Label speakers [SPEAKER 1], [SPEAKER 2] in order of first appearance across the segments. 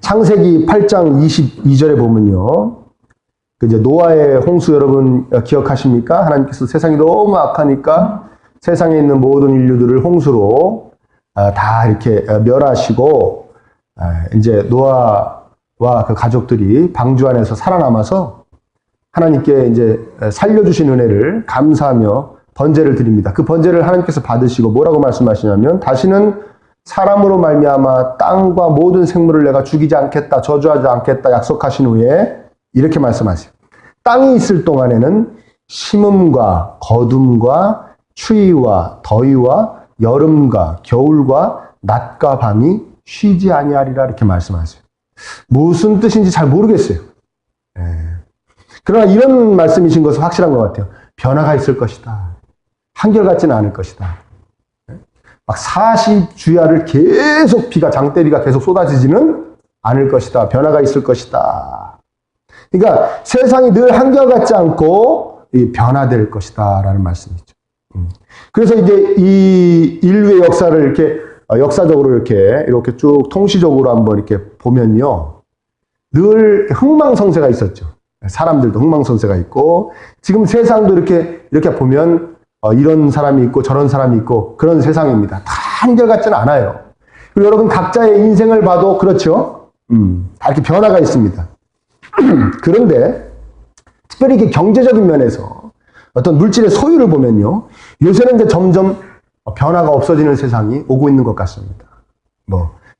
[SPEAKER 1] 창세기 8장 22절에 보면요. 이제 노아의 홍수 여러분 기억하십니까? 하나님께서 세상이 너무 악하니까 세상에 있는 모든 인류들을 홍수로 다 이렇게 멸하시고 이제 노아와 그 가족들이 방주 안에서 살아남아서 하나님께 이제 살려주신 은혜를 감사하며 번제를 드립니다. 그 번제를 하나님께서 받으시고 뭐라고 말씀하시냐면 다시는 사람으로 말미암아 땅과 모든 생물을 내가 죽이지 않겠다, 저주하지 않겠다 약속하신 후에 이렇게 말씀하세요. 땅이 있을 동안에는 심음과 거둠과 추위와 더위와 여름과 겨울과 낮과 밤이 쉬지 아니하리라 이렇게 말씀하세요. 무슨 뜻인지 잘 모르겠어요. 그러나 이런 말씀이신 것은 확실한 것 같아요. 변화가 있을 것이다. 한결같지는 않을 것이다. 막 40주야를 계속 비가 장대비가 계속 쏟아지지는 않을 것이다. 변화가 있을 것이다. 그러니까 세상이 늘 한결같지 않고 변화될 것이다 라는 말씀이죠. 그래서 이제 이 인류의 역사를 이렇게 역사적으로 이렇게 쭉 통시적으로 한번 이렇게 보면요. 늘 흥망성쇠가 있었죠. 사람들도 흥망성쇠가 있고 지금 세상도 이렇게 보면 이런 사람이 있고 저런 사람이 있고 그런 세상입니다. 다 한결같지는 않아요. 그리고 여러분 각자의 인생을 봐도 그렇죠. 다 이렇게 변화가 있습니다. 그런데 특별히 이렇게 경제적인 면에서 어떤 물질의 소유를 보면요. 요새는 이제 점점 변화가 없어지는 세상이 오고 있는 것 같습니다.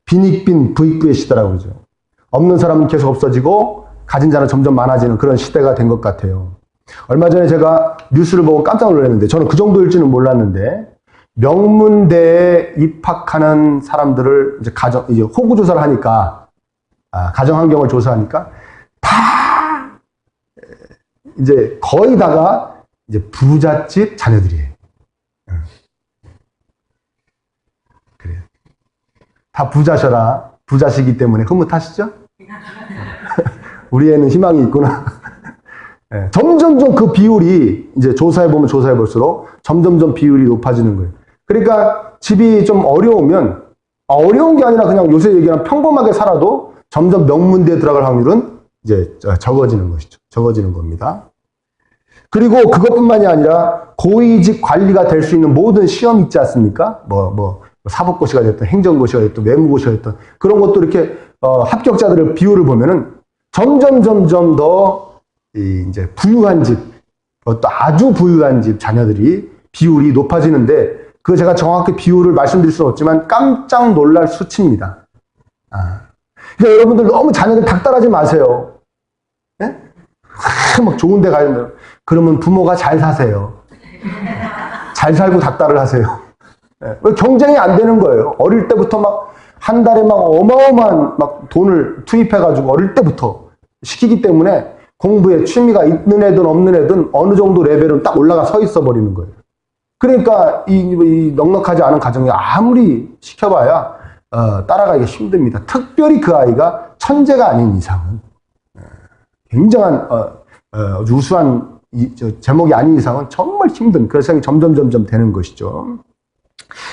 [SPEAKER 1] 빈익빈 부익부의 시대라고 그러죠. 없는 사람은 계속 없어지고 가진 자는 점점 많아지는 그런 시대가 된 것 같아요. 얼마 전에 제가 뉴스를 보고 깜짝 놀랐는데 저는 그 정도일지는 몰랐는데 명문대에 입학하는 사람들을 이제 호구 조사를 하니까 가정 환경을 조사하니까 다 이제 거의 다가 이제 부잣집 자녀들이에요. 그래요. 다 부자셔라. 부자시기 때문에 흐뭇하시죠? 우리 애는 희망이 있구나. 점점점 그 비율이 이제 조사해 볼수록 점점점 비율이 높아지는 거예요. 그러니까 집이 좀 어려우면 어려운 게 아니라 그냥 요새 얘기하는 평범하게 살아도 점점 명문대에 들어갈 확률은 이제 적어지는 것이죠. 적어지는 겁니다. 그리고 그것뿐만이 아니라 고위직 관리가 될 수 있는 모든 시험 있지 않습니까? 사법고시가 됐든 행정고시가 됐든 외무고시가 됐든 그런 것도 이렇게 합격자들의 비율을 보면은 점점 더 이제 부유한 집, 또 아주 부유한 집 자녀들이 비율이 높아지는데 그 제가 정확히 비율을 말씀드릴 수는 없지만 깜짝 놀랄 수치입니다. 그러니까 여러분들 너무 자녀들 닥달하지 마세요. 네? 막 좋은 데 가야 된다. 그러면 부모가 잘 사세요. 잘 살고 닥달을 하세요. 네. 경쟁이 안 되는 거예요. 어릴 때부터 막 한 달에 막 어마어마한 막 돈을 투입해가지고 어릴 때부터 시키기 때문에 공부에 취미가 있는 애든 없는 애든 어느 정도 레벨은 딱 올라가 서 있어 버리는 거예요. 그러니까 이 넉넉하지 않은 가정에 아무리 시켜봐야 따라가기가 힘듭니다. 특별히 그 아이가 천재가 아닌 이상은 굉장한 우수한 제목이 아닌 이상은 정말 힘든 그런 생각이 점점 되는 것이죠.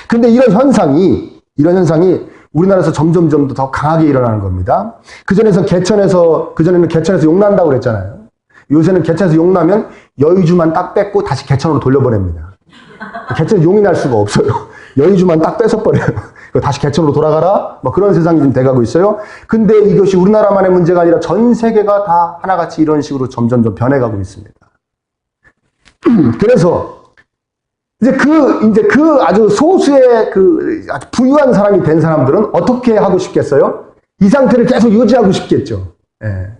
[SPEAKER 1] 근데 이런 현상이 우리나라에서 점점 더 강하게 일어나는 겁니다. 그전에는 개천에서 용난다고 그랬잖아요. 요새는 개천에서 용나면 여의주만 딱 뺏고 다시 개천으로 돌려보냅니다. 개천에 용이 날 수가 없어요. 여의주만 딱 뺏어버려요. 다시 개천으로 돌아가라? 그런 세상이 좀 돼가고 있어요. 근데 이것이 우리나라만의 문제가 아니라 전 세계가 다 하나같이 이런 식으로 점점 변해가고 있습니다. 그래서 이제 그 아주 소수의 아주 부유한 사람이 된 사람들은 어떻게 하고 싶겠어요? 이 상태를 계속 유지하고 싶겠죠. 예.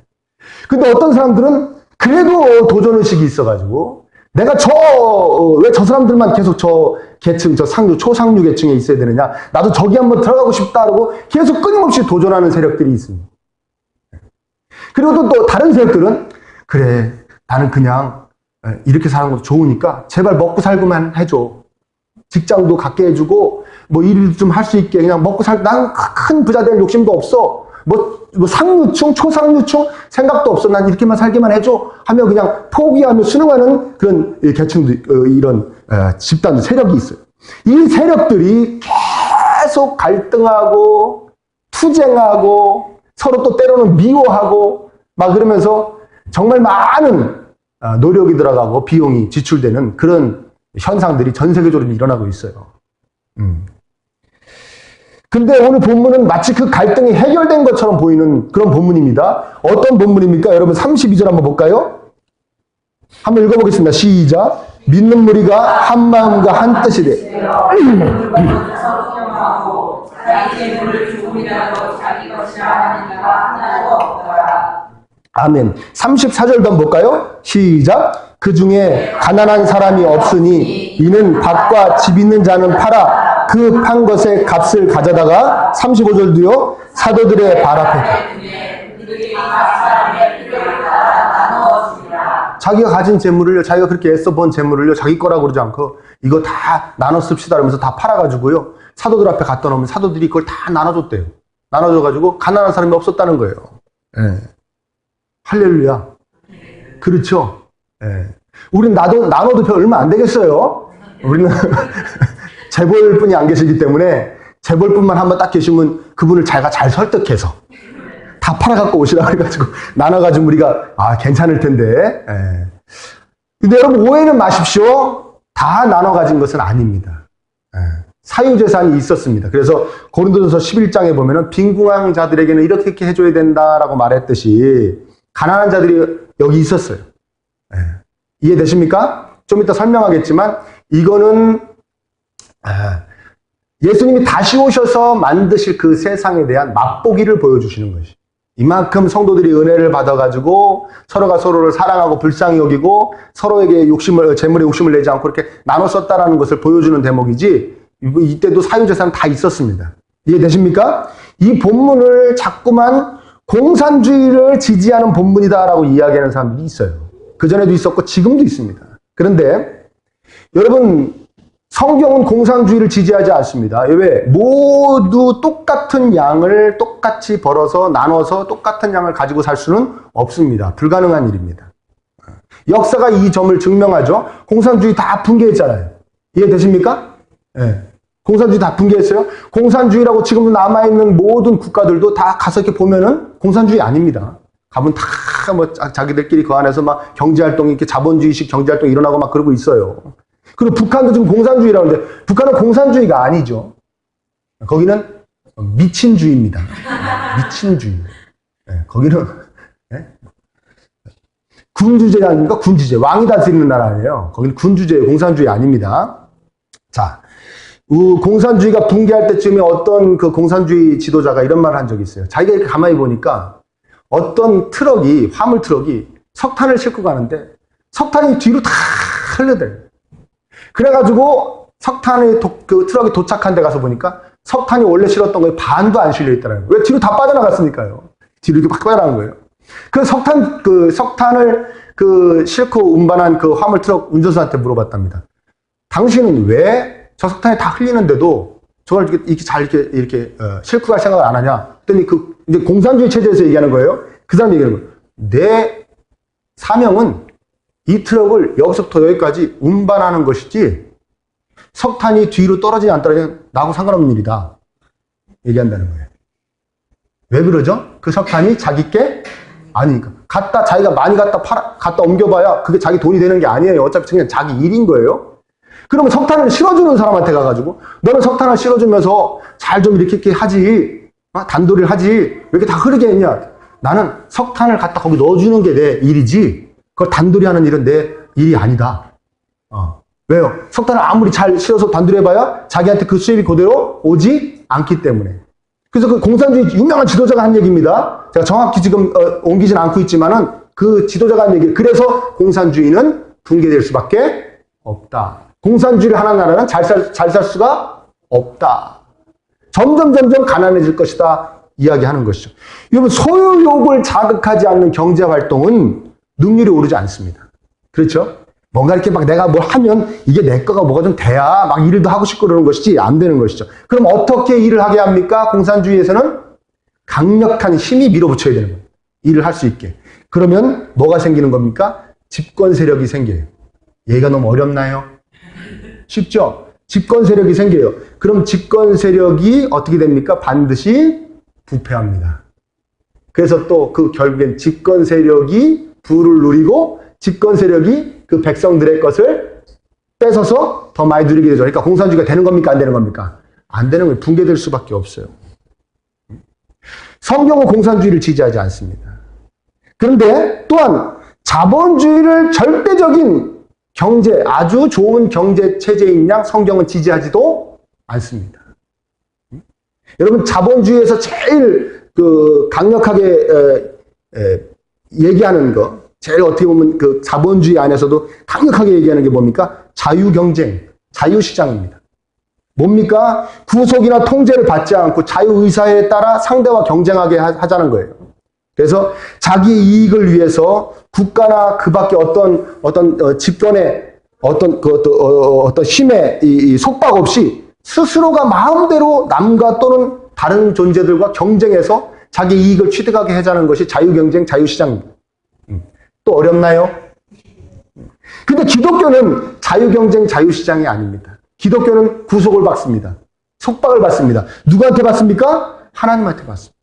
[SPEAKER 1] 근데 어떤 사람들은 그래도 도전의식이 있어가지고 내가 왜 저 사람들만 계속 저 계층, 저 초상류 계층에 있어야 되느냐? 나도 저기 한번 들어가고 싶다라고 계속 끊임없이 도전하는 세력들이 있습니다. 그리고 또 다른 세력들은 그래, 나는 그냥 이렇게 사는 것도 좋으니까 제발 먹고 살고만 해줘. 직장도 갖게 해주고 일도 좀 할 수 있게 그냥 먹고 살고 난 큰 부자 될 욕심도 없어. 상류층, 초상류층 생각도 없어. 난 이렇게만 살기만 해줘. 하며 그냥 포기하며 순응하는 그런 계층도 이런 집단 세력이 있어요. 이 세력들이 계속 갈등하고 투쟁하고 서로 또 때로는 미워하고 막 그러면서 정말 많은 노력이 들어가고 비용이 지출되는 그런 현상들이 전 세계적으로 일어나고 있어요. 근데 오늘 본문은 마치 그 갈등이 해결된 것처럼 보이는 그런 본문입니다. 어떤 본문입니까? 여러분 32절 한번 볼까요? 한번 읽어보겠습니다. 시작. 믿는 무리가 한 마음과 한 뜻이 돼. 아멘. 34절도 한번 볼까요? 시작. 그 중에 가난한 사람이 없으니 이는 밭과 집 있는 자는 팔아 그 판 것의 값을 가져다가 35절도요. 사도들의 발 앞에 자기가 가진 재물을요, 자기가 그렇게 애써 번 재물을요, 자기 거라고 그러지 않고 이거 다 나눠 씁시다 그러면서 다 팔아가지고요, 사도들 앞에 갖다 놓으면 사도들이 그걸 다 나눠줬대요. 나눠줘가지고 가난한 사람이 없었다는 거예요. 예. 할렐루야. 그렇죠. 예. 우린 나눠도 별 얼마 안 되겠어요. 우리는 재벌뿐이 안 계시기 때문에 재벌뿐만 한번 딱 계시면 그분을 자기가 잘 설득해서 다 팔아갖고 오시라고 해가지고 나눠가지고 우리가 괜찮을 텐데. 예. 근데 여러분 오해는 마십시오. 다 나눠 가진 것은 아닙니다. 예. 사유재산이 있었습니다. 그래서 고린도전서 11장에 보면은 빈궁한 자들에게는 이렇게 해줘야 된다라고 말했듯이 가난한 자들이 여기 있었어요. 예. 이해되십니까? 좀 이따 설명하겠지만 이거는 예수님이 다시 오셔서 만드실 그 세상에 대한 맛보기를 보여주시는 것이. 이만큼 성도들이 은혜를 받아가지고 서로가 서로를 사랑하고 불쌍히 여기고 서로에게 재물에 욕심을 내지 않고 이렇게 나눠 썼다라는 것을 보여주는 대목이지, 이때도 사유재산 다 있었습니다. 이해되십니까? 이 본문을 자꾸만 공산주의를 지지하는 본문이다라고 이야기하는 사람들이 있어요. 그전에도 있었고 지금도 있습니다. 그런데 여러분, 성경은 공산주의를 지지하지 않습니다. 왜? 모두 똑같은 양을 똑같이 벌어서 나눠서 똑같은 양을 가지고 살 수는 없습니다. 불가능한 일입니다. 역사가 이 점을 증명하죠. 공산주의 다 붕괴했잖아요. 이해되십니까? 네. 공산주의 다 붕괴했어요. 공산주의라고 지금 남아있는 모든 국가들도 다 가서 이렇게 보면은 공산주의 아닙니다. 가면 다 뭐 자기들끼리 그 안에서 막 경제활동이 이렇게 자본주의식 경제활동이 일어나고 막 그러고 있어요. 그리고 북한도 지금 공산주의라고 하는데 북한은 공산주의가 아니죠. 거기는 미친주의입니다. 미친주의. 네, 거기는 군주제 아닙니까? 군주제. 왕이 다스리는 나라예요. 거기는 군주제예요. 공산주의 아닙니다. 자, 공산주의가 붕괴할 때쯤에 어떤 그 공산주의 지도자가 이런 말을 한 적이 있어요. 자기가 이렇게 가만히 보니까 어떤 트럭이, 화물 트럭이 석탄을 싣고 가는데 석탄이 뒤로 다 흘러들어요. 그래가지고 그 트럭이 도착한 데 가서 보니까 석탄이 원래 실었던 거에 반도 안 실려 있더라고요. 왜? 뒤로 다 빠져나갔으니까요. 뒤로 이렇게 막 빠져나간 거예요. 석탄을 싣고 운반한 그 화물 트럭 운전사한테 물어봤답니다. 당신은 왜 저 석탄이 다 흘리는데도 저걸 이렇게 잘 이렇게 싣고 갈 생각을 안 하냐? 그랬더니 이제 공산주의 체제에서 얘기하는 거예요. 그 사람 얘기하는 거예요. 내 사명은 이 트럭을 여기서부터 여기까지 운반하는 것이지 석탄이 뒤로 떨어지지 안 떨어지면 나하고 상관없는 일이다. 얘기한다는 거예요. 왜 그러죠? 그 석탄이 자기 게 아니니까. 자기가 많이 갖다 옮겨봐야 그게 자기 돈이 되는 게 아니에요. 어차피 그냥 자기 일인 거예요. 그러면 석탄을 실어주는 사람한테 가가지고 너는 석탄을 실어주면서 잘 좀 이렇게 하지. 단도리를 하지. 왜 이렇게 다 흐르게 했냐? 나는 석탄을 갖다 거기 넣어주는 게 내 일이지. 그걸 단돌이 하는 일은 내 일이 아니다. 왜요? 석탄을 아무리 잘 실어서 단돌이 해봐야 자기한테 그 수입이 그대로 오지 않기 때문에. 그래서 그 공산주의 유명한 지도자가 한 얘기입니다. 제가 정확히 지금 옮기진 않고 있지만은 그 지도자가 한 얘기. 그래서 공산주의는 붕괴될 수밖에 없다. 공산주의를 하는 나라는 잘 살 수가 없다. 점점 가난해질 것이다. 이야기하는 것이죠. 여러분, 소유욕을 자극하지 않는 경제활동은 능률이 오르지 않습니다. 그렇죠? 뭔가 이렇게 막 내가 뭘 하면 이게 내 거가 뭐가 좀 돼야 막 일도 하고 싶고 그러는 것이지 안 되는 것이죠. 그럼 어떻게 일을 하게 합니까? 공산주의에서는 강력한 힘이 밀어붙여야 되는 거예요. 일을 할 수 있게. 그러면 뭐가 생기는 겁니까? 집권 세력이 생겨요. 얘가 너무 어렵나요? 쉽죠? 집권 세력이 생겨요. 그럼 집권 세력이 어떻게 됩니까? 반드시 부패합니다. 그래서 또 그 결국엔 집권 세력이 부를 누리고 집권 세력이 그 백성들의 것을 뺏어서 더 많이 누리게 되죠. 그러니까 공산주의가 되는 겁니까? 안 되는 겁니까? 안 되는 거예요. 붕괴될 수밖에 없어요. 성경은 공산주의를 지지하지 않습니다. 그런데 또한 자본주의를 절대적인 경제, 아주 좋은 경제 체제인 양 성경은 지지하지도 않습니다. 여러분, 자본주의에서 제일 강력하게 얘기하는 거, 제일 어떻게 보면 그 자본주의 안에서도 강력하게 얘기하는 게 뭡니까? 자유경쟁, 자유시장입니다. 뭡니까? 구속이나 통제를 받지 않고 자유의사에 따라 상대와 경쟁하게 하자는 거예요. 그래서 자기의 이익을 위해서 국가나 그 밖에 어떤 집권의 어떤 힘에 속박 없이 스스로가 마음대로 남과 또는 다른 존재들과 경쟁해서 자기 이익을 취득하게 하자는 것이 자유경쟁, 자유시장입니다. 또 어렵나요? 근데 기독교는 자유경쟁, 자유시장이 아닙니다. 기독교는 구속을 받습니다. 속박을 받습니다. 누구한테 받습니까? 하나님한테 받습니다.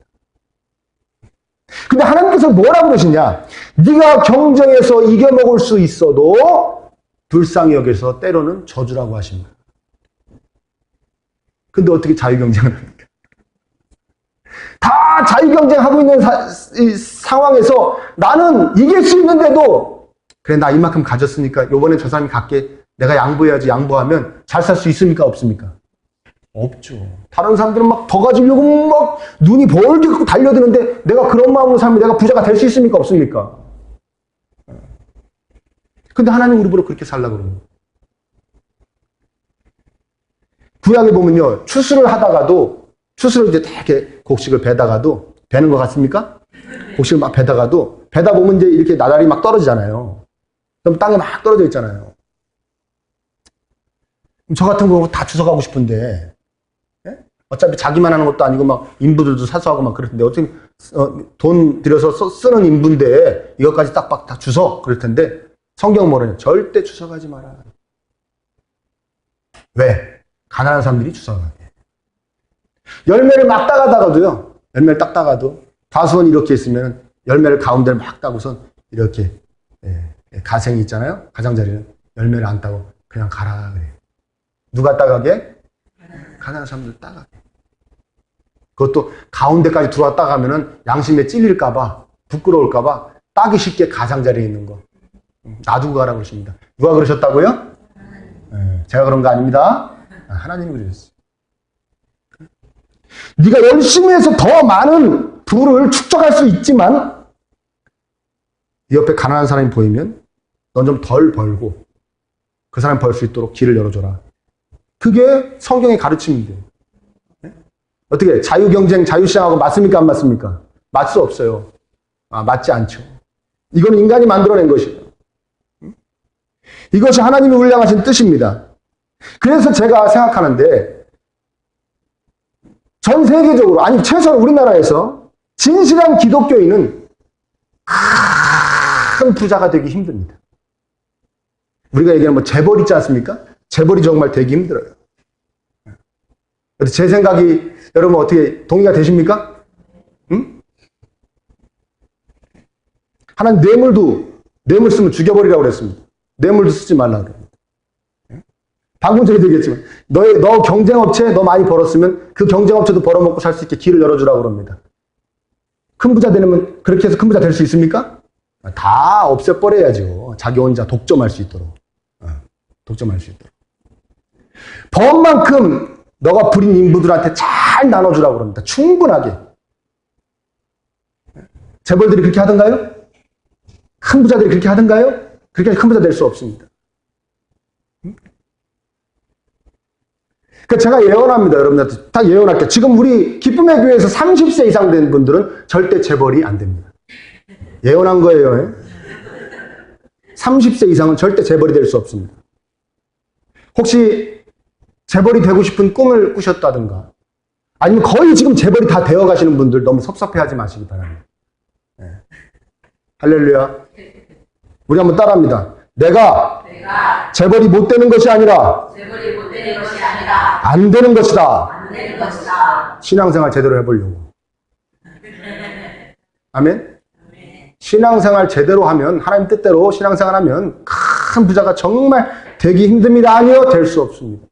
[SPEAKER 1] 근데 하나님께서 뭐라고 그러시냐? 네가 경쟁에서 이겨먹을 수 있어도 불쌍히 여겨서 때로는 저주라고 하십니다. 근데 어떻게 자유경쟁을 합니까? 다 자유경쟁하고 있는 상황에서 나는 이길 수 있는데도 그래, 나 이만큼 가졌으니까 요번에 저 사람이 갖게 내가 양보해야지. 양보하면 잘 살 수 있습니까? 없습니까? 없죠. 다른 사람들은 막 더 가지려고 막 눈이 벌게 달려드는데 내가 그런 마음으로 살면 내가 부자가 될 수 있습니까? 없습니까? 근데 하나님 우리 보러 그렇게 살라고 그러는 구약에 보면요, 추수를 하다가도, 추수를 이제 되게 곡식을 베다가도, 베는 것 같습니까? 곡식을 막 베다가도, 베다 보면 이제 이렇게 나달이 막 떨어지잖아요. 그럼 땅에 막 떨어져 있잖아요. 저 같은 거 다 주워가고 싶은데, 예? 어차피 자기만 하는 것도 아니고 막 인부들도 사수하고 막 그럴 텐데, 어떻게, 돈 들여서 쓰는 인부인데, 이것까지 딱 다 주워. 그럴 텐데, 성경 뭐래요? 절대 주워가지 마라. 왜? 가난한 사람들이 주워가게. 열매를 막 따가다가도요, 열매를 딱 따가도, 과수원이 이렇게 있으면 열매를 가운데를 막 따고선 이렇게, 가생이 있잖아요? 가장자리는 열매를 안 따고 그냥 가라 그래요. 누가 따가게? 가난한 사람들 따가게. 그것도 가운데까지 들어와 따가면은 양심에 찔릴까봐, 부끄러울까봐 따기 쉽게 가장자리에 있는 거. 놔두고 가라고 그러십니다. 누가 그러셨다고요? 제가 그런 거 아닙니다. 하나님이 그러셨어요. 네가 열심히 해서 더 많은 부를 축적할 수 있지만 네 옆에 가난한 사람이 보이면 넌 좀 덜 벌고 그 사람이 벌 수 있도록 길을 열어줘라. 그게 성경의 가르침인데. 어떻게 자유경쟁, 자유시장하고 맞습니까? 안 맞습니까? 맞을 수 없어요. 맞지 않죠. 이건 인간이 만들어낸 것이에요. 이것이 하나님이 울량하신 뜻입니다. 그래서 제가 생각하는데 전 세계적으로, 아니 최소한 우리나라에서 진실한 기독교인은 큰 부자가 되기 힘듭니다. 우리가 얘기하는 뭐 재벌 있지 않습니까? 재벌이 정말 되기 힘들어요. 제 생각이 여러분 어떻게 동의가 되십니까? 응? 하나님 뇌물 쓰면 죽여버리라고 그랬습니다. 뇌물도 쓰지 말라고 그래요. 방금 전에 얘기했지만 너 경쟁업체 너 많이 벌었으면 그 경쟁업체도 벌어먹고 살 수 있게 길을 열어주라고 그럽니다. 큰 부자 되면 그렇게 해서 큰 부자 될 수 있습니까? 다 없애버려야죠. 자기 혼자 독점할 수 있도록. 독점할 수 있도록. 법만큼 너가 부린 인부들한테 잘 나눠주라고 그럽니다. 충분하게. 재벌들이 그렇게 하던가요? 큰 부자들이 그렇게 하던가요? 그렇게 큰 부자 될 수 없습니다. 제가 예언합니다. 여러분들한테 다 예언할게요. 지금 우리 기쁨의 교회에서 30세 이상 된 분들은 절대 재벌이 안 됩니다. 예언한 거예요. 30세 이상은 절대 재벌이 될 수 없습니다. 혹시 재벌이 되고 싶은 꿈을 꾸셨다든가 아니면 거의 지금 재벌이 다 되어 가시는 분들 너무 섭섭해하지 마시기 바랍니다. 할렐루야. 우리 한번 따라합니다. 내가 재벌이 못 되는 것이 아니라 안 되는 것이다. 신앙생활 제대로 해보려고. 아멘? 신앙생활 제대로 하면, 하나님 뜻대로 신앙생활 하면 큰 부자가 정말 되기 힘듭니다. 아니요, 될 수 없습니다.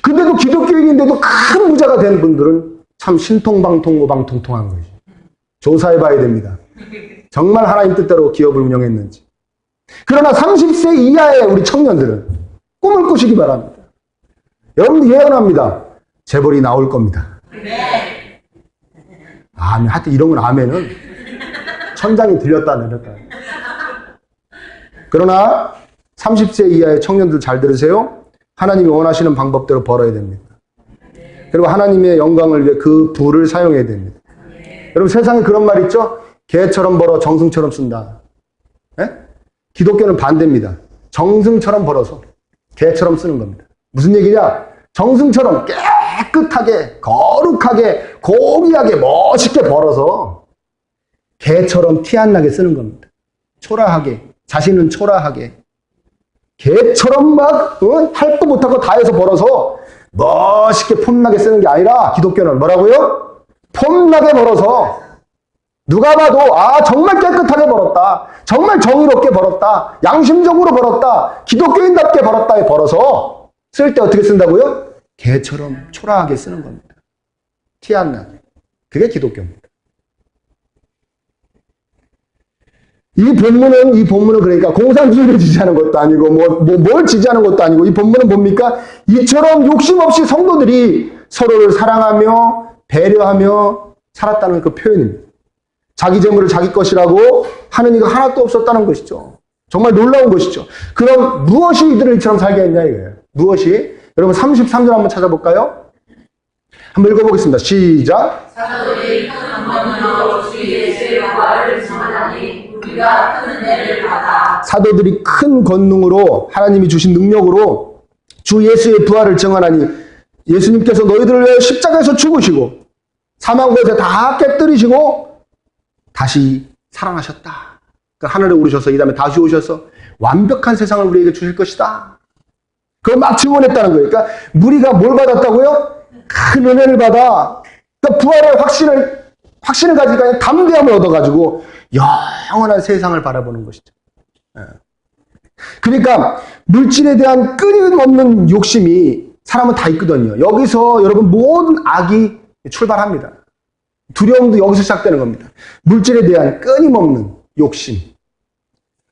[SPEAKER 1] 근데도 기독교인인데도 큰 부자가 된 분들은 참 신통방통고방통통한 거죠. 조사해봐야 됩니다. 정말 하나님 뜻대로 기업을 운영했는지. 그러나 30세 이하의 우리 청년들은 꿈을 꾸시기 바랍니다. 여러분들 예언합니다. 재벌이 나올 겁니다. 아멘. 하여튼 이런 건 아멘은 천장이 들렸다 내렸다. 그러나 30세 이하의 청년들 잘 들으세요. 하나님이 원하시는 방법대로 벌어야 됩니다. 그리고 하나님의 영광을 위해 그 부를 사용해야 됩니다. 여러분 세상에 그런 말 있죠? 개처럼 벌어 정승처럼 쓴다. 예? 기독교는 반대입니다. 정승처럼 벌어서 개처럼 쓰는 겁니다. 무슨 얘기냐? 정승처럼 깨끗하게, 거룩하게, 고귀하게, 멋있게 벌어서 개처럼 티 안 나게 쓰는 겁니다. 초라하게, 자신은 초라하게. 개처럼 막 할도 못하고 다 해서 벌어서 멋있게 폼나게 쓰는 게 아니라 기독교는 뭐라고요? 폼나게 벌어서 누가 봐도 아 정말 깨끗하게 벌었다. 정말 정의롭게 벌었다. 양심적으로 벌었다. 기독교인답게 벌었다에 벌어서 쓸 때 어떻게 쓴다고요? 개처럼 초라하게 쓰는 겁니다. 티 안 나게. 그게 기독교입니다. 이 본문은 그러니까 공산주의를 지지하는 것도 아니고 뭘 지지하는 것도 아니고 이 본문은 뭡니까? 이처럼 욕심 없이 성도들이 서로를 사랑하며 배려하며 살았다는 그 표현입니다. 자기 재물을 자기 것이라고 하는 이가 하나도 없었다는 것이죠. 정말 놀라운 것이죠. 그럼 무엇이 이들을 이처럼 살게 했냐 이거예요. 무엇이? 여러분 33절 한번 찾아볼까요? 한번 읽어보겠습니다. 시작.
[SPEAKER 2] 사도들이 큰 권능으로 주 예수의 영광을 증언하니 우리가 큰 은혜를 받아.
[SPEAKER 1] 사도들이 큰 권능으로 하나님이 주신 능력으로 주 예수의 부활을 증언하니 예수님께서 너희들을 위해 십자가에서 죽으시고 사망고에서 다 깨뜨리시고 다시 살아나셨다. 그러니까 하늘에 오르셔서 이 다음에 다시 오셔서 완벽한 세상을 우리에게 주실 것이다. 그걸 막 증언했다는 거예요. 그러니까 우리가 뭘 받았다고요? 큰 은혜를 받아. 그러니까 부활의 확신을 가지고 담대함을 얻어가지고 영원한 세상을 바라보는 것이죠. 그러니까 물질에 대한 끊임없는 욕심이 사람은 다 있거든요. 여기서 여러분 모든 악이 출발합니다. 두려움도 여기서 시작되는 겁니다. 물질에 대한 끊임없는 욕심.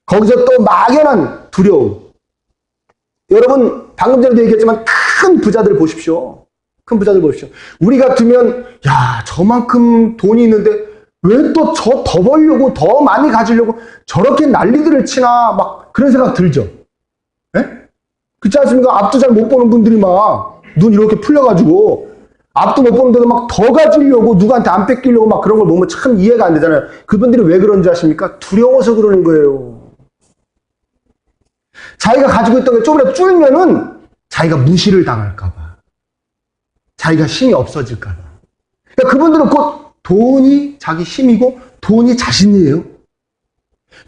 [SPEAKER 1] 거기서 또 막연한 두려움. 여러분 방금 전에도 얘기했지만 큰 부자들 보십시오. 큰 부자들 보십시오. 우리 같으면 야 저만큼 돈이 있는데 왜 또 저 더 벌려고 더 많이 가지려고 저렇게 난리들을 치나 막 그런 생각 들죠. 예? 그렇지 않습니까? 앞도 잘 못 보는 분들이 막 눈 이렇게 풀려가지고 앞도 못 보는데도 막 더 가지려고 누구한테 안 뺏기려고 막 그런 걸 보면 참 이해가 안 되잖아요. 그분들이 왜 그런지 아십니까? 두려워서 그러는 거예요. 자기가 가지고 있던 게 조금이라도 줄면은 자기가 무시를 당할까봐. 자기가 힘이 없어질까봐. 그러니까 그분들은 곧 돈이 자기 힘이고 돈이 자신이에요.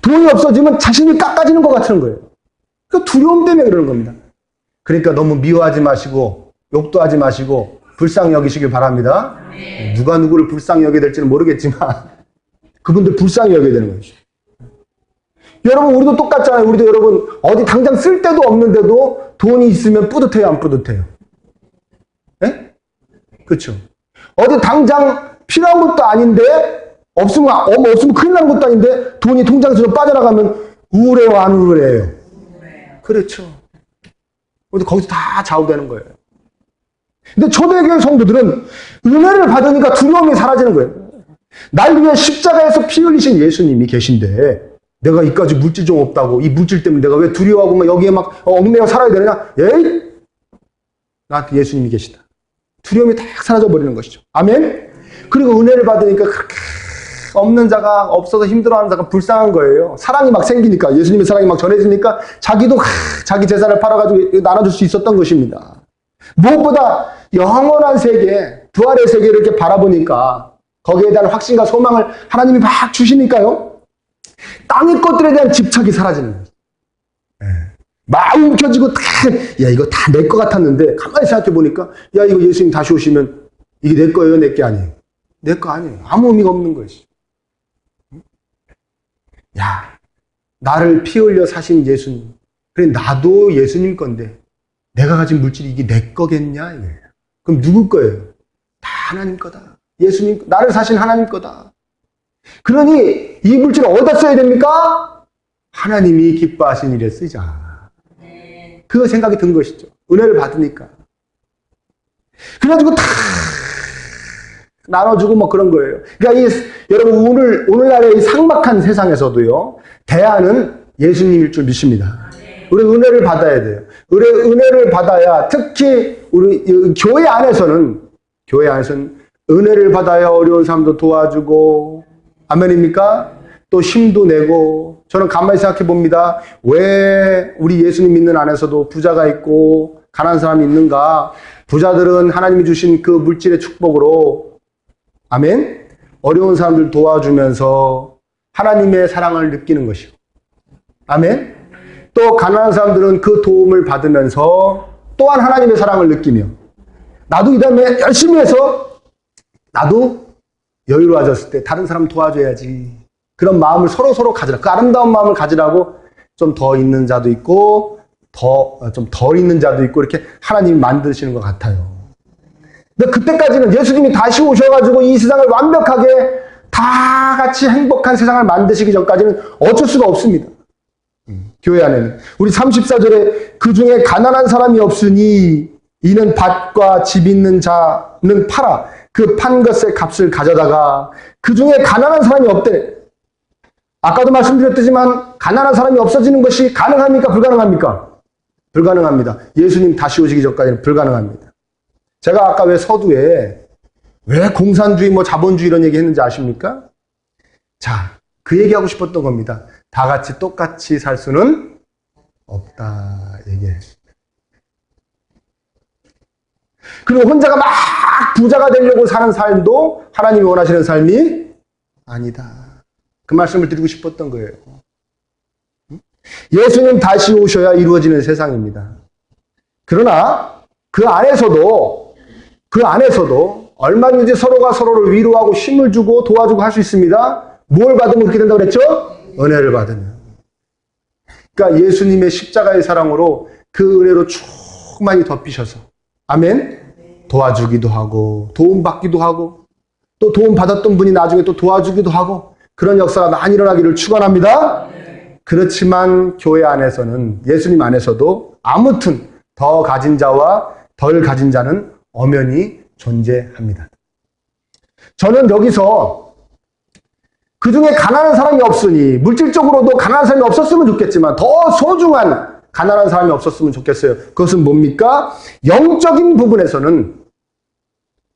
[SPEAKER 1] 돈이 없어지면 자신이 깎아지는 것 같은 거예요. 그러니까 두려움 때문에 그러는 겁니다. 그러니까 너무 미워하지 마시고 욕도 하지 마시고 불쌍히 여기시길 바랍니다. 누가 누구를 불쌍히 여겨야 될지는 모르겠지만 그분들 불쌍히 여겨야 되는 거죠. 여러분 우리도 똑같잖아요. 우리도 여러분 어디 당장 쓸 데도 없는데도 돈이 있으면 뿌듯해요, 안 뿌듯해요? 예? 그렇죠. 어디 당장 필요한 것도 아닌데 없으면 큰일 나는 것도 아닌데 돈이 통장에서 좀 빠져나가면 우울해요, 안 우울해요? 그렇죠. 우리도 거기서 다 좌우되는 거예요. 근데 초대교회 성도들은 은혜를 받으니까 두려움이 사라지는 거예요. 날 위해 십자가에서 피 흘리신 예수님이 계신데 내가 이까지 물질 좀 없다고 이 물질 때문에 내가 왜 두려워하고 막 여기에 막 얽매여 살아야 되느냐? 에이! 나한테 예수님이 계시다. 두려움이 다 사라져 버리는 것이죠. 아멘? 그리고 은혜를 받으니까 그렇게 없는 자가 없어서 힘들어하는 자가 불쌍한 거예요. 사랑이 막 생기니까 예수님의 사랑이 막 전해지니까 자기도 자기 재산을 팔아가지고 나눠줄 수 있었던 것입니다. 무엇보다 영원한 세계, 부활의 세계를 이렇게 바라보니까 거기에 대한 확신과 소망을 하나님이 막 주시니까요. 땅의 것들에 대한 집착이 사라지는 거예요. 막 움켜쥐고 야 이거 다 내 것 같았는데 가만히 생각해 보니까 야 이거 예수님 다시 오시면 이게 내 거예요, 내 게 아니에요? 내 거 아니에요. 아무 의미가 없는 것이죠. 야, 나를 피 흘려 사신 예수님. 그래, 나도 예수님 건데 내가 가진 물질이 이게 내 거겠냐 이거예요. 그럼 누구 거예요? 다 하나님 거다. 예수님, 나를 사신 하나님 거다. 그러니 이 물질을 어디다 써야 됩니까? 하나님이 기뻐하신 일에 쓰자. 그 생각이 든 것이죠. 은혜를 받으니까. 그래가지고 다 나눠주고 뭐 그런 거예요. 그러니까 여러분 오늘날의 이 삭막한 세상에서도요, 대안은 예수님일 줄 믿습니다. 우리 은혜를 받아야 돼요. 은혜를 받아야, 특히 우리 교회 안에서는 은혜를 받아야 어려운 사람도 도와주고, 아멘입니까? 또 힘도 내고. 저는 가만히 생각해 봅니다. 왜 우리 예수님 믿는 안에서도 부자가 있고 가난한 사람이 있는가? 부자들은 하나님이 주신 그 물질의 축복으로, 아멘, 어려운 사람들 도와주면서 하나님의 사랑을 느끼는 것이고, 아멘, 또 가난한 사람들은 그 도움을 받으면서 또한 하나님의 사랑을 느끼며, 나도 이 다음에 열심히 해서 나도 여유로워졌을 때 다른 사람 도와줘야지, 그런 마음을 서로 가지라. 그 아름다운 마음을 가지라고 좀 더 있는 자도 있고 좀 덜 있는 자도 있고, 이렇게 하나님이 만드시는 것 같아요. 근데 그때까지는 예수님이 다시 오셔가지고 이 세상을 완벽하게 다 같이 행복한 세상을 만드시기 전까지는 어쩔 수가 없습니다. 교회 안에는 우리 34절에 그 중에 가난한 사람이 없으니 이는 밭과 집 있는 자는 팔아 그 판 것의 값을 가져다가, 그 중에 가난한 사람이 없대. 아까도 말씀드렸지만 가난한 사람이 없어지는 것이 가능합니까? 불가능합니까? 불가능합니다. 예수님 다시 오시기 전까지는 불가능합니다. 제가 아까 왜 서두에 왜 공산주의, 뭐 자본주의 이런 얘기 했는지 아십니까? 자, 그 얘기하고 싶었던 겁니다. 다 같이 똑같이 살 수는 없다 얘기했습니다. 그리고 혼자가 막 부자가 되려고 사는 삶도 하나님이 원하시는 삶이 아니다. 그 말씀을 드리고 싶었던 거예요. 예수님 다시 오셔야 이루어지는 세상입니다. 그러나 그 안에서도 얼마든지 서로가 서로를 위로하고 힘을 주고 도와주고 할 수 있습니다. 뭘 받으면 그렇게 된다고 그랬죠? 은혜를 받으면. 그러니까 예수님의 십자가의 사랑으로 그 은혜로 충만히 덮이셔서, 아멘, 도와주기도 하고 도움받기도 하고 또 도움받았던 분이 나중에 또 도와주기도 하고, 그런 역사가 많이 일어나기를 축원합니다. 그렇지만 교회 안에서는, 예수님 안에서도 아무튼 더 가진 자와 덜 가진 자는 엄연히 존재합니다. 저는 여기서 그 중에 가난한 사람이 없으니, 물질적으로도 가난한 사람이 없었으면 좋겠지만 더 소중한 가난한 사람이 없었으면 좋겠어요. 그것은 뭡니까? 영적인 부분에서는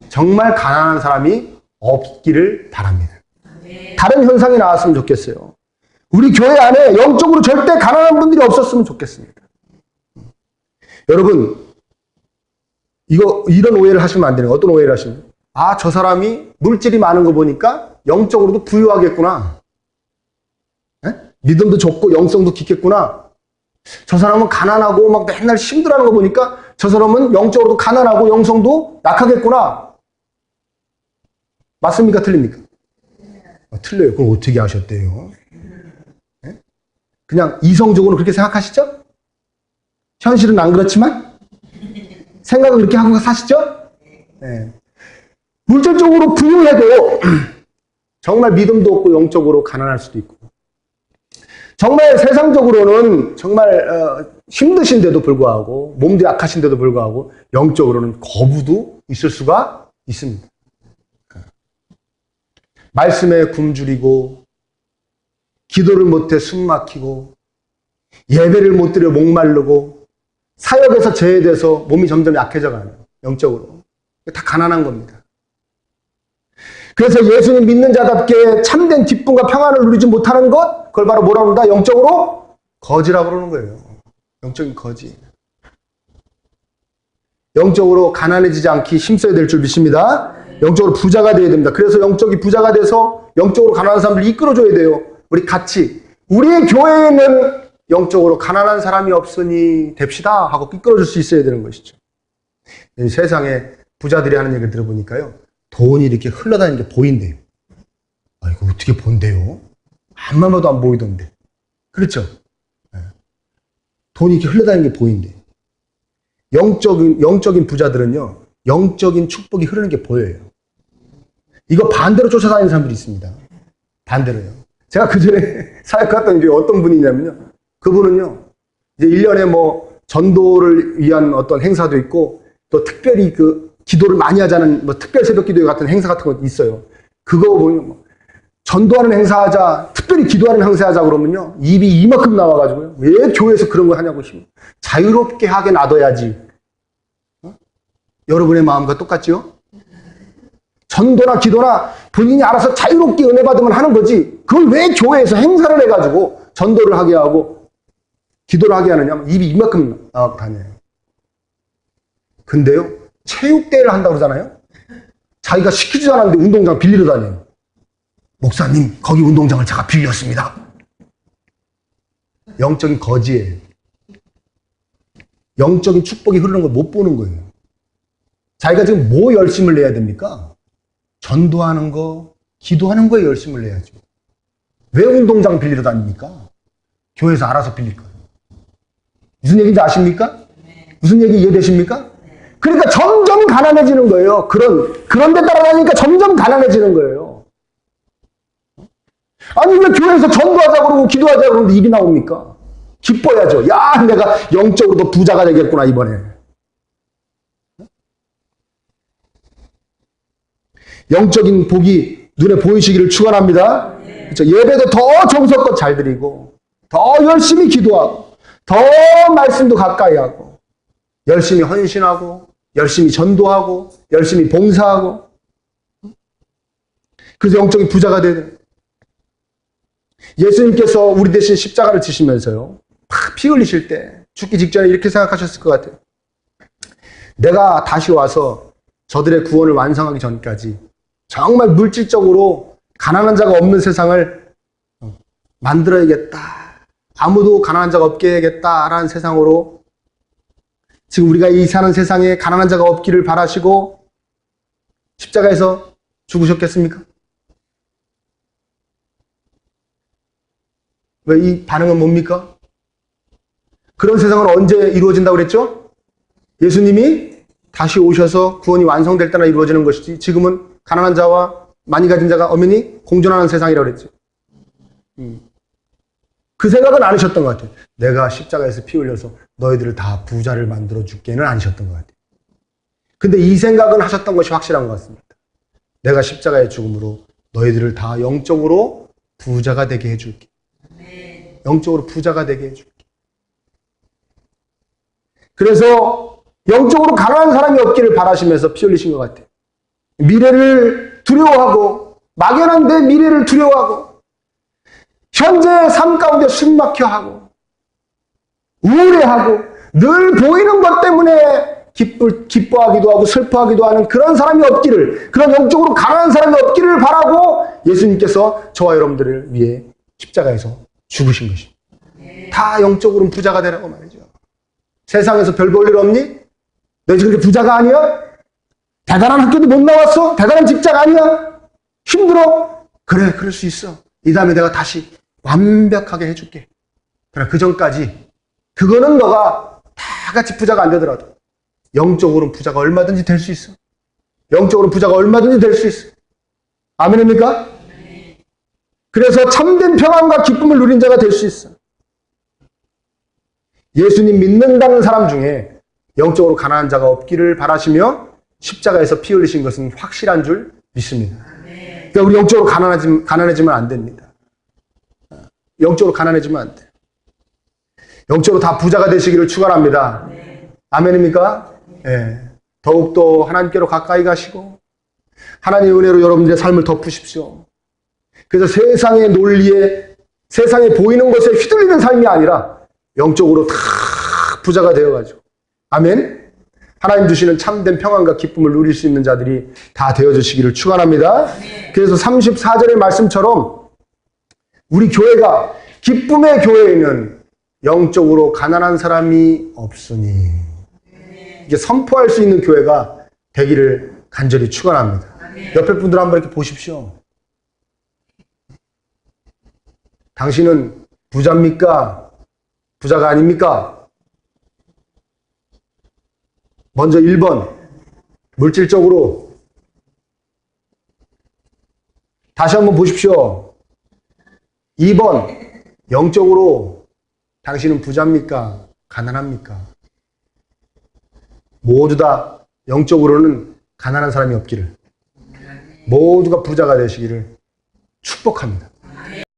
[SPEAKER 1] 정말 가난한 사람이 없기를 바랍니다. 다른 현상이 나왔으면 좋겠어요. 우리 교회 안에 영적으로 절대 가난한 분들이 없었으면 좋겠습니다. 여러분, 이런 오해를 하시면 안 되는 거예요. 어떤 오해를 하시면, 아, 저 사람이 물질이 많은 거 보니까 영적으로도 부유하겠구나. 에? 믿음도 좋고 영성도 깊겠구나. 저 사람은 가난하고 막 맨날 힘들어하는 거 보니까 저 사람은 영적으로도 가난하고 영성도 약하겠구나. 맞습니까? 틀립니까? 틀려요. 그럼 어떻게 하셨대요? 네? 그냥 이성적으로 그렇게 생각하시죠? 현실은 안 그렇지만 생각은 그렇게 하고 사시죠? 네. 물질적으로 부유해도 정말 믿음도 없고 영적으로 가난할 수도 있고, 정말 세상적으로는 정말 힘드신데도 불구하고, 몸도 약하신데도 불구하고 영적으로는 거부도 있을 수가 있습니다. 말씀에 굶주리고, 기도를 못해 숨 막히고, 예배를 못 드려 목마르고, 사역에서 제외돼서 몸이 점점 약해져가요. 영적으로. 다 가난한 겁니다. 그래서 예수님 믿는 자답게 참된 기쁨과 평안을 누리지 못하는 것, 그걸 바로 뭐라고 그런다? 영적으로 거지라고 그러는 거예요. 영적인 거지. 영적으로 가난해지지 않기 힘써야 될 줄 믿습니다. 영적으로 부자가 되어야 됩니다. 그래서 영적이 부자가 돼서 영적으로 가난한 사람들을 이끌어줘야 돼요. 우리 같이. 우리의 교회에는 영적으로 가난한 사람이 없으니 됩시다 하고 이끌어줄 수 있어야 되는 것이죠. 이 세상에 부자들이 하는 얘기를 들어보니까요. 돈이 이렇게 흘러다니는 게 보인대요. 아, 이거 어떻게 본대요? 앞만 봐도 안 보이던데. 그렇죠? 네. 돈이 이렇게 흘러다니는 게 보인대요. 영적인 부자들은요, 영적인 축복이 흐르는 게 보여요. 이거 반대로 쫓아다니는 사람들이 있습니다. 반대로요. 제가 그 전에 사역했던 게 어떤 분이냐면요. 그분은요, 이제 1년에 뭐 전도를 위한 어떤 행사도 있고, 또 특별히 그 기도를 많이 하자는 뭐 특별 새벽 기도 같은 행사 같은 거 있어요. 그거 보면 뭐 전도하는 행사하자, 특별히 기도하는 행사하자 그러면요, 입이 이만큼 나와가지고요. 왜 교회에서 그런 걸 하냐고 싶어요. 자유롭게 하게 놔둬야지. 여러분의 마음과 똑같지요? 전도나 기도나 본인이 알아서 자유롭게 은혜 받으면 하는 거지. 그걸 왜 교회에서 행사를 해가지고 전도를 하게 하고 기도를 하게 하느냐? 입이 이만큼 나가고 다녀요. 근데요, 체육대회를 한다고 그러잖아요? 자기가 시키지도 않았는데 운동장 빌리러 다녀요. 목사님, 거기 운동장을 제가 빌렸습니다. 영적인 거지예요. 영적인 축복이 흐르는 걸 못 보는 거예요. 자기가 지금 뭐 열심을 내야 됩니까? 전도하는 거, 기도하는 거에 열심을 내야죠. 왜 운동장 빌리러 다닙니까? 교회에서 알아서 빌릴 거예요. 무슨 얘기인지 아십니까? 무슨 얘기 이해되십니까? 그러니까 점점 가난해지는 거예요. 그런 데 따라다니니까 점점 가난해지는 거예요. 아니, 왜 교회에서 전도하자고 그러고 기도하자고 그러는데 입이 나옵니까? 기뻐야죠. 야, 내가 영적으로도 부자가 되겠구나, 이번에. 영적인 복이 눈에 보이시기를 축원합니다. 그렇죠? 예배도 더 정성껏 잘 드리고, 더 열심히 기도하고, 더 말씀도 가까이 하고, 열심히 헌신하고, 열심히 전도하고, 열심히 봉사하고, 그래서 영적인 부자가 되는. 예수님께서 우리 대신 십자가를 지시면서요, 막 피 흘리실 때 죽기 직전에 이렇게 생각하셨을 것 같아요. 내가 다시 와서 저들의 구원을 완성하기 전까지 정말 물질적으로 가난한 자가 없는 세상을 만들어야겠다. 아무도 가난한 자가 없게 해야겠다라는 세상으로, 지금 우리가 이 사는 세상에 가난한 자가 없기를 바라시고 십자가에서 죽으셨겠습니까? 왜 이 반응은 뭡니까? 그런 세상은 언제 이루어진다고 그랬죠? 예수님이 다시 오셔서 구원이 완성될 때나 이루어지는 것이지, 지금은 가난한 자와 많이 가진 자가 엄연히 공존하는 세상이라고 그랬죠. 그 생각은 안 하셨던 것 같아요. 내가 십자가에서 피 흘려서 너희들을 다 부자를 만들어 줄게는 아니셨던 것 같아요. 근데 이 생각은 하셨던 것이 확실한 것 같습니다. 내가 십자가의 죽음으로 너희들을 다 영적으로 부자가 되게 해줄게. 영적으로 부자가 되게 해줄게. 그래서 영적으로 가난한 사람이 없기를 바라시면서 피 흘리신 것 같아요. 미래를 두려워하고, 막연한데 미래를 두려워하고, 현재의 삶 가운데 숨막혀하고, 우울해하고, 늘 보이는 것 때문에 기뻐하기도 하고 슬퍼하기도 하는 그런 사람이 없기를, 그런 영적으로 가난한 사람이 없기를 바라고 예수님께서 저와 여러분들을 위해 십자가에서 죽으신 것입니다. 다 영적으로는 부자가 되라고 말이죠. 세상에서 별 볼 일 없니? 너 지금 부자가 아니야? 대단한 학교도 못 나왔어? 대단한 직장 아니야? 힘들어? 그래, 그럴 수 있어. 이 다음에 내가 다시 완벽하게 해줄게. 그래, 그 전까지 그거는 너가 다 같이 부자가 안 되더라도 영적으로는 부자가 얼마든지 될 수 있어. 영적으로는 부자가 얼마든지 될 수 있어. 아멘입니까? 그래서 참된 평안과 기쁨을 누린 자가 될 수 있어. 예수님 믿는다는 사람 중에 영적으로 가난한 자가 없기를 바라시며 십자가에서 피 흘리신 것은 확실한 줄 믿습니다. 그러니까 우리 영적으로 가난해지면 안 됩니다. 영적으로 가난해지면 안 돼요. 영적으로 다 부자가 되시기를 축원합니다. 아멘입니까? 예. 더욱더 하나님께로 가까이 가시고 하나님의 은혜로 여러분들의 삶을 덮으십시오. 그래서 세상의 논리에, 세상에 보이는 것에 휘둘리는 삶이 아니라 영적으로 다 부자가 되어가지고, 아멘. 하나님 주시는 참된 평안과 기쁨을 누릴 수 있는 자들이 다 되어주시기를 축원합니다. 그래서 34절의 말씀처럼 우리 교회가, 기쁨의 교회에는 영적으로 가난한 사람이 없으니, 이게 선포할 수 있는 교회가 되기를 간절히 축원합니다. 옆에 분들 한번 이렇게 보십시오. 당신은 부자입니까? 부자가 아닙니까? 먼저 1번, 물질적으로. 다시 한번 보십시오. 2번, 영적으로. 당신은 부자입니까? 가난합니까? 모두 다 영적으로는 가난한 사람이 없기를, 모두가 부자가 되시기를 축복합니다.